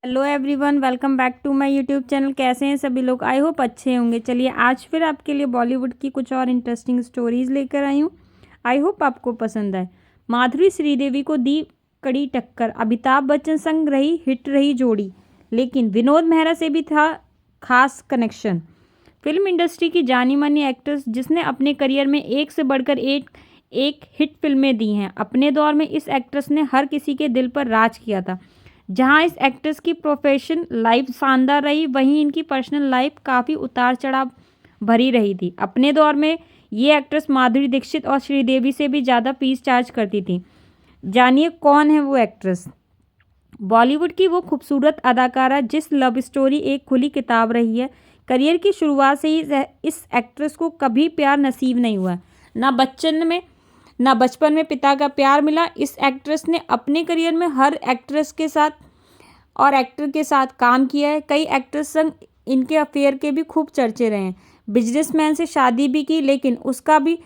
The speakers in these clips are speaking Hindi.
Hello everyone, welcome back to my YouTube channel. कैसे हैं सभी लोग? आई होप अच्छे होंगे। चलिए आज फिर आपके लिए बॉलीवुड की कुछ और इंटरेस्टिंग स्टोरीज लेकर आई हूँ। आई होप आपको पसंद आए। माधुरी श्रीदेवी को दी कड़ी टक्कर, अमिताभ बच्चन संग हिट रही जोड़ी, लेकिन विनोद मेहरा से भी था खास कनेक्शन। फिल्म इंडस्ट्री की जानी मानी एक्ट्रेस जिसने अपने करियर में एक से बढ़कर एक हिट फिल्में दी हैं। अपने दौर में इस एक्ट्रेस ने हर किसी के दिल पर राज किया था। जहां इस एक्ट्रेस की प्रोफेशन लाइफ शानदार रही, वहीं इनकी पर्सनल लाइफ काफ़ी उतार चढ़ाव भरी रही थी। अपने दौर में ये एक्ट्रेस माधुरी दीक्षित और श्रीदेवी से भी ज़्यादा फीस चार्ज करती थी। जानिए कौन है वो एक्ट्रेस। बॉलीवुड की वो खूबसूरत अदाकारा जिस लव स्टोरी एक खुली किताब रही है। करियर की शुरुआत से ही इस एक्ट्रेस को कभी प्यार नसीब नहीं हुआ। ना बचपन में पिता का प्यार मिला। इस एक्ट्रेस ने अपने करियर में हर एक्ट्रेस के साथ और एक्टर के साथ काम किया है। कई एक्ट्रेस संग इनके अफेयर के भी खूब चर्चे रहे हैं। बिजनेसमैन से शादी भी की, लेकिन उसका भी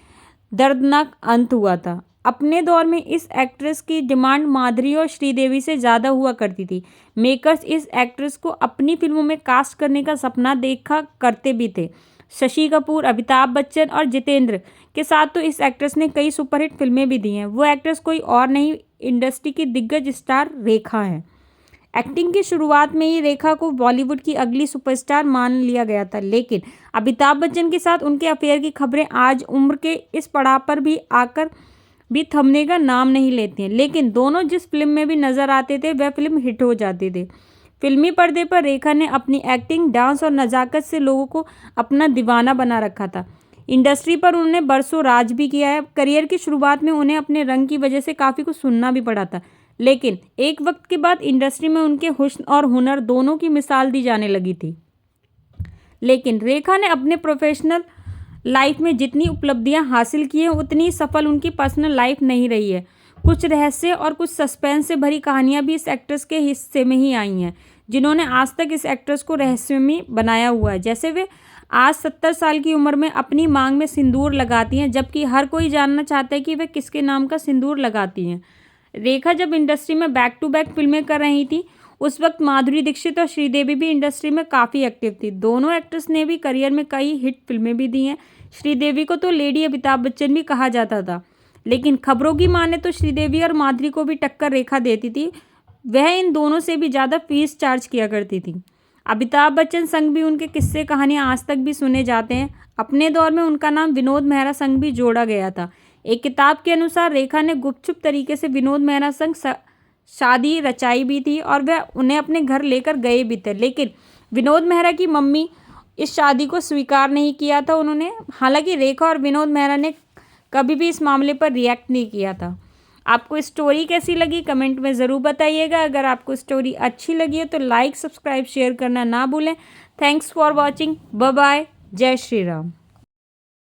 दर्दनाक अंत हुआ था। अपने दौर में इस एक्ट्रेस की डिमांड माधुरी और श्रीदेवी से ज़्यादा हुआ करती थी। मेकर्स इस एक्ट्रेस को अपनी फिल्मों में कास्ट करने का सपना देखा करते भी थे। शशि कपूर, अमिताभ बच्चन और जितेंद्र के साथ तो इस एक्ट्रेस ने कई सुपरहिट फिल्में भी दी हैं। वो एक्ट्रेस कोई और नहीं, इंडस्ट्री की दिग्गज स्टार रेखा है। एक्टिंग की शुरुआत में ही रेखा को बॉलीवुड की अगली सुपरस्टार मान लिया गया था, लेकिन अमिताभ बच्चन के साथ उनके अफेयर की खबरें आज उम्र के इस पड़ाव पर भी आकर भी थमने का नाम नहीं लेती हैं। लेकिन दोनों जिस फिल्म में भी नजर आते थे वह फिल्म हिट हो जाती थी। फिल्मी पर्दे पर रेखा ने अपनी एक्टिंग, डांस और नज़ाकत से लोगों को अपना दीवाना बना रखा था। इंडस्ट्री पर उन्होंने बरसों राज भी किया है। करियर की शुरुआत में उन्हें अपने रंग की वजह से काफ़ी कुछ सुनना भी पड़ा था, लेकिन एक वक्त के बाद इंडस्ट्री में उनके हुस्न और हुनर दोनों की मिसाल दी जाने लगी थी। लेकिन रेखा ने अपने प्रोफेशनल लाइफ में जितनी उपलब्धियां हासिल की हैं, उतनी सफल उनकी पर्सनल लाइफ नहीं रही है। कुछ रहस्य और कुछ सस्पेंस से भरी कहानियां भी इस एक्ट्रेस के हिस्से में ही आई हैं, जिन्होंने आज तक इस एक्ट्रेस को रहस्यमयी बनाया हुआ है। जैसे वे आज 70 साल की उम्र में अपनी मांग में सिंदूर लगाती हैं, जबकि हर कोई जानना चाहता है कि वे किसके नाम का सिंदूर लगाती हैं। रेखा जब इंडस्ट्री में बैक टू बैक फिल्में कर रही थी, उस वक्त माधुरी दीक्षित और श्रीदेवी भी इंडस्ट्री में काफ़ी एक्टिव थी। दोनों एक्ट्रेस ने भी करियर में कई हिट फिल्में भी दी हैं। श्रीदेवी को तो लेडी अमिताभ बच्चन भी कहा जाता था, लेकिन खबरों की माने तो श्रीदेवी और माधुरी को भी टक्कर रेखा देती थी। वह इन दोनों से भी ज़्यादा फीस चार्ज किया करती थी। अमिताभ बच्चन संग भी उनके किस्से कहानियाँ आज तक भी सुने जाते हैं। अपने दौर में उनका नाम विनोद मेहरा संग भी जोड़ा गया था। एक किताब के अनुसार रेखा ने गुपचुप तरीके से विनोद मेहरा संग शादी रचाई भी थी और वह उन्हें अपने घर लेकर गए भी थे, लेकिन विनोद मेहरा की मम्मी इस शादी को स्वीकार नहीं किया था उन्होंने। हालांकि रेखा और विनोद मेहरा ने कभी भी इस मामले पर रिएक्ट नहीं किया था। आपको स्टोरी कैसी लगी कमेंट में ज़रूर बताइएगा। अगर आपको स्टोरी अच्छी लगी है तो लाइक, सब्सक्राइब, शेयर करना ना भूलें। Thanks for watching. Bye bye. जय श्री राम।